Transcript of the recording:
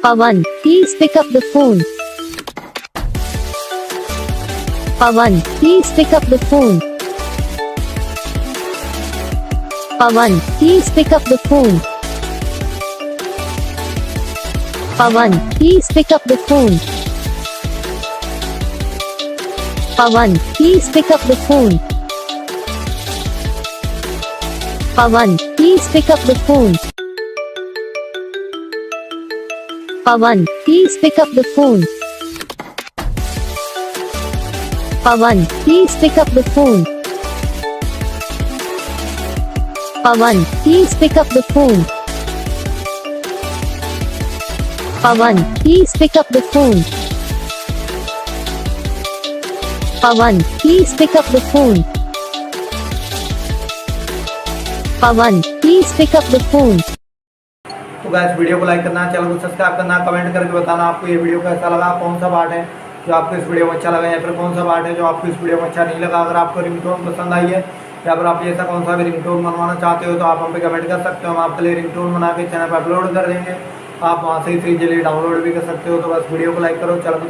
Pawan, please pick up the phone. Pawan, please pick up the phone. Pawan, please pick up the phone. Pawan, please pick up the phone. Pawan, please pick up the phone. Pawan, please pick up the phone. Pawan, please pick up the phone. Pawan, please pick up the phone. Pawan, please pick up the phone. Pawan, please pick up the phone. Pawan, please pick up the phone. Pawan, please pick up the phone. तो guys video को like करना, channel को subscribe करना, comment करके बताना आपको ये video कैसा लगा, कौन सा पार्ट है जो आपको इस वीडियो में अच्छा लगा या फिर कौन सा पार्ट है जो आपको इस वीडियो में अच्छा नहीं लगा। अगर आपको रिंगटोन पसंद आई है या फिर आप ऐसा कौन सा भी रिंगटोन बनवाना चाहते हो तो आप हम पे कमेंट कर सकते हो। हम आपके लिए रिंगटोन बना के चैनल पर अपलोड कर देंगे, आप वहाँ से इजीली डाउनलोड भी कर सकते हो। तो बस वीडियो को लाइक करो, चैनल को